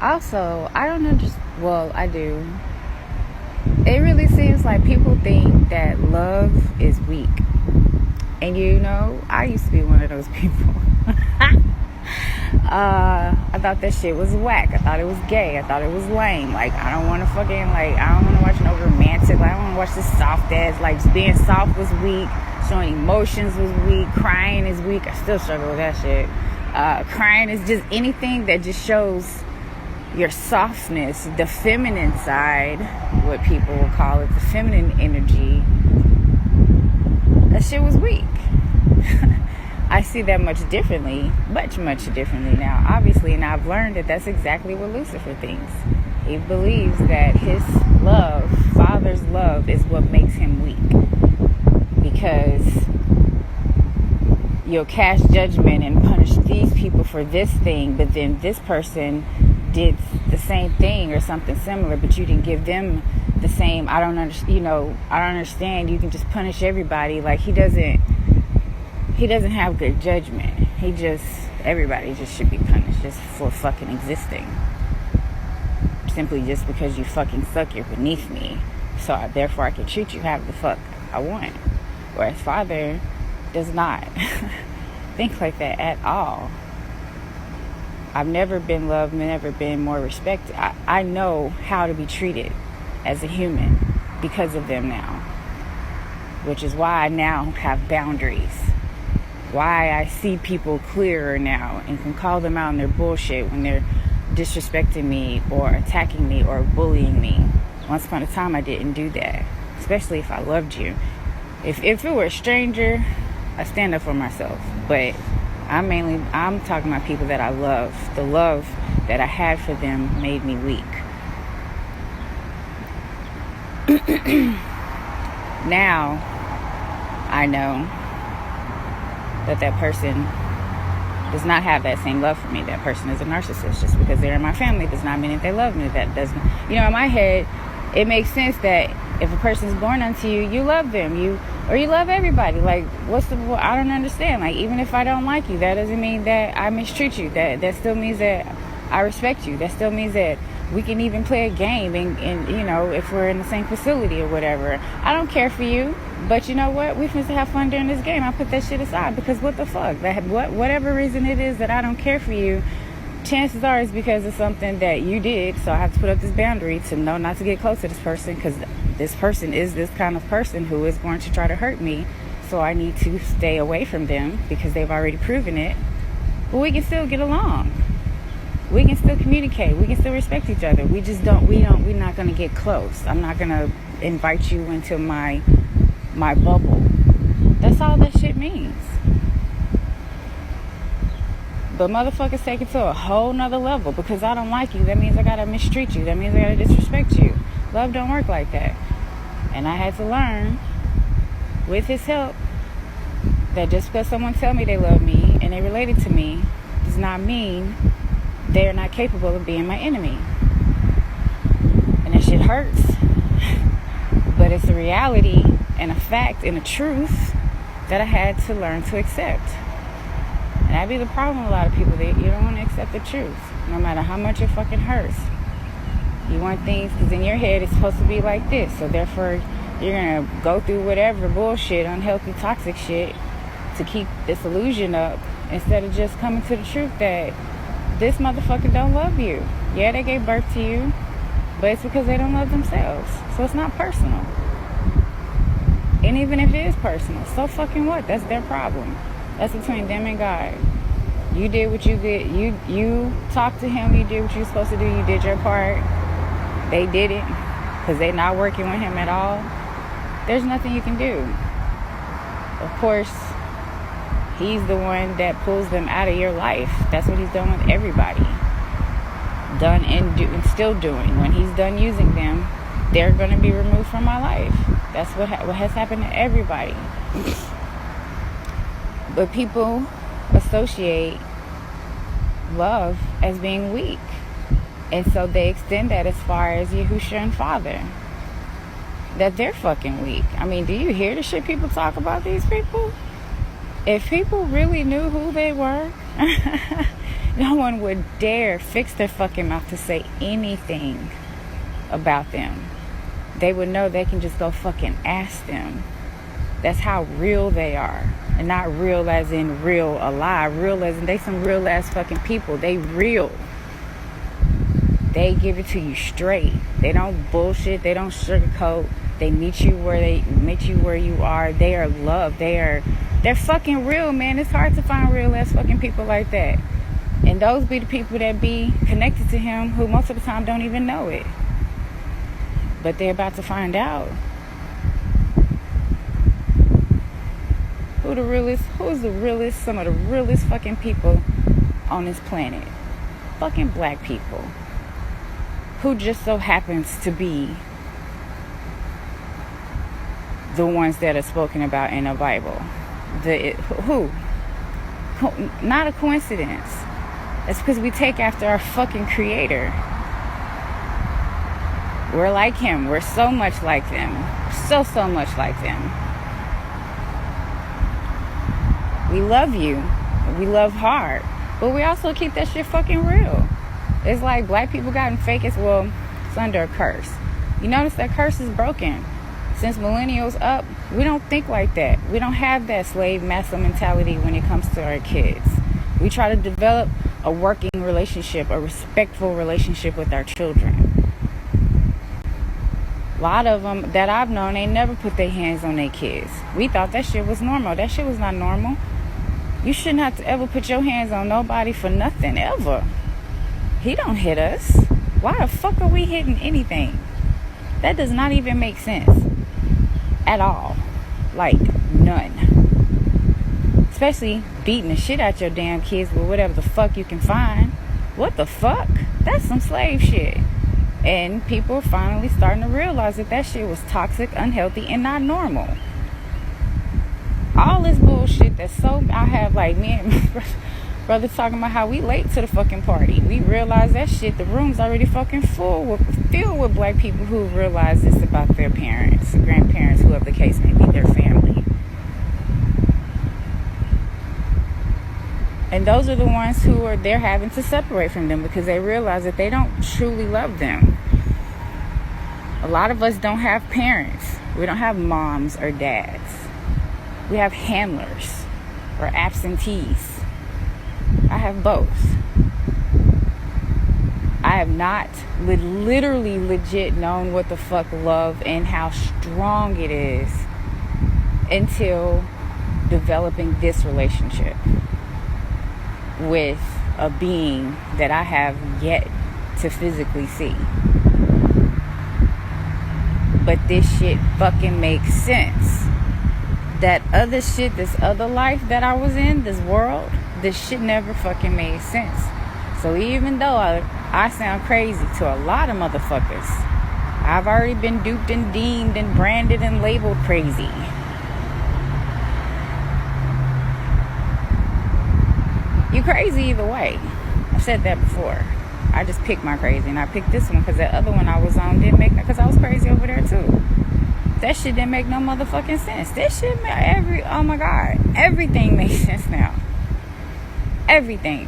Also, I don't understand. Well, I do. It really seems like people think that love is weak. And I used to be one of those people. I thought that shit was whack. I thought it was gay. I thought it was lame. Like, I don't want to fucking, like, I don't want to watch no romantic. Like, I don't want to watch this soft ass. Like, just being soft was weak. Showing emotions was weak. Crying is weak. I still struggle with that shit. Crying is just anything that just shows your softness, the feminine side, what people will call it, the feminine energy. That shit was weak. I see that much differently, much differently now, obviously, and I've learned that that's exactly what Lucifer thinks. He believes that his love, Father's love, is what makes him weak. Because you'll cast judgment and punish these people for this thing, but then this person did the same thing or something similar, but you didn't give them the same. I don't understand. You can just punish everybody. Like, he doesn't have good judgment. Everybody just should be punished just for fucking existing. Simply just because you fucking suck, you're beneath me. So therefore I can treat you however the fuck I want. Whereas Father does not think like that at all. I've never been loved, never been more respected. I know how to be treated as a human because of them now. Which is why I now have boundaries. Why I see people clearer now and can call them out on their bullshit when they're disrespecting me or attacking me or bullying me. Once upon a time I didn't do that. Especially if I loved you. If it were a stranger, I stand up for myself. But I'm talking about people that I love. The love that I had for them made me weak. Now, I know that person does not have that same love for me. That person is a narcissist. Just because they're in my family does not mean that they love me. That doesn't, in my head, it makes sense that if a person is born unto you, you love them. You love everybody. Like, I don't understand. Like, even if I don't like you, that doesn't mean that I mistreat you. That still means that I respect you. That still means that we can even play a game and if we're in the same facility or whatever. I don't care for you, but you know what? We finna have fun during this game. I put that shit aside because what the fuck? Whatever reason it is that I don't care for you, chances are it's because of something that you did. So I have to put up this boundary to know not to get close to this person because this person is this kind of person who is going to try to hurt me. So I need to stay away from them because they've already proven it. But we can still get along. We can still communicate. We can still respect each other. We're not going to get close. I'm not going to invite you into my bubble. That's all that shit means. But motherfuckers take it to a whole nother level. Because I don't like you, that means I got to mistreat you. That means I got to disrespect you. Love don't work like that. And I had to learn, with his help, that just because someone tell me they love me and they related to me does not mean they are not capable of being my enemy. And that shit hurts. But it's a reality and a fact and a truth that I had to learn to accept. And that'd be the problem with a lot of people. You don't want to accept the truth. No matter how much it fucking hurts. You want things, because in your head it's supposed to be like this. So therefore, you're going to go through whatever bullshit, unhealthy, toxic shit to keep this illusion up. Instead of just coming to the truth that this motherfucker don't love you. Yeah, they gave birth to you, but it's because they don't love themselves. So it's not personal. And even if it is personal, so fucking what? That's their problem. That's between them and God. You did what you did. You talked to him. You did what you were supposed to do. You did your part. They didn't because they're not working with him at all. There's nothing you can do. Of course, he's the one that pulls them out of your life. That's what he's done with everybody. Done and still doing. When he's done using them, they're going to be removed from my life. That's what has happened to everybody. But people associate love as being weak. And so they extend that as far as Yahushua and Father. That they're fucking weak. I mean, do you hear the shit people talk about these people? If people really knew who they were, No one would dare fix their fucking mouth to say anything about them. They would know they can just go fucking ask them. That's how real they are. And not real as in real alive. Real as in they some real ass fucking people. They real. They give it to you straight. They don't bullshit. They don't sugarcoat. They meet you where you are. They are love. They're fucking real, man. It's hard to find real ass fucking people like that. And those be the people that be connected to him who most of the time don't even know it. But they're about to find out. Who's the realest, some of the realest fucking people on this planet? Fucking black people. Who just so happens to be the ones that are spoken about in the Bible. Who? Not a coincidence. It's because we take after our fucking creator. We're like him. We're so much like them. So much like them. We love you. We love hard. But we also keep that shit fucking real. It's like black people gotten fake as well. It's under a curse. You notice that curse is broken. Since millennials up, we don't think like that. We don't have that slave master mentality when it comes to our kids. We try to develop a working relationship, a respectful relationship with our children. A lot of them that I've known, they never put their hands on their kids. We thought that shit was normal. That shit was not normal. You shouldn't have to ever put your hands on nobody for nothing, ever. He don't hit us. Why the fuck are we hitting anything? That does not even make sense. At all. Like, none. Especially beating the shit out your damn kids with whatever the fuck you can find. What the fuck? That's some slave shit. And people are finally starting to realize that shit was toxic, unhealthy, and not normal. All this bullshit that's so... I have like me and my brother talking about how we late to the fucking party. We realize that shit, the room's already fucking filled with black people who realize this about their parents, grandparents, whoever the case may be, their family. And those are the ones who are they're having to separate from them because they realize that they don't truly love them. A lot of us don't have parents. We don't have moms or dads. We have handlers or absentees. I have both. I have not literally legit known what the fuck love and how strong it is until developing this relationship with a being that I have yet to physically see. But this shit fucking makes sense. That other shit, this other life that I was in, this world, this shit never fucking made sense. So even though I sound crazy to a lot of motherfuckers, I've already been duped and deemed and branded and labeled crazy. You crazy either way. I've said that before. I just picked my crazy, and I picked this one because that other one I was on didn't make, because I was crazy over there too. That shit didn't make no motherfucking sense. This shit made oh my God, everything makes sense now. Everything.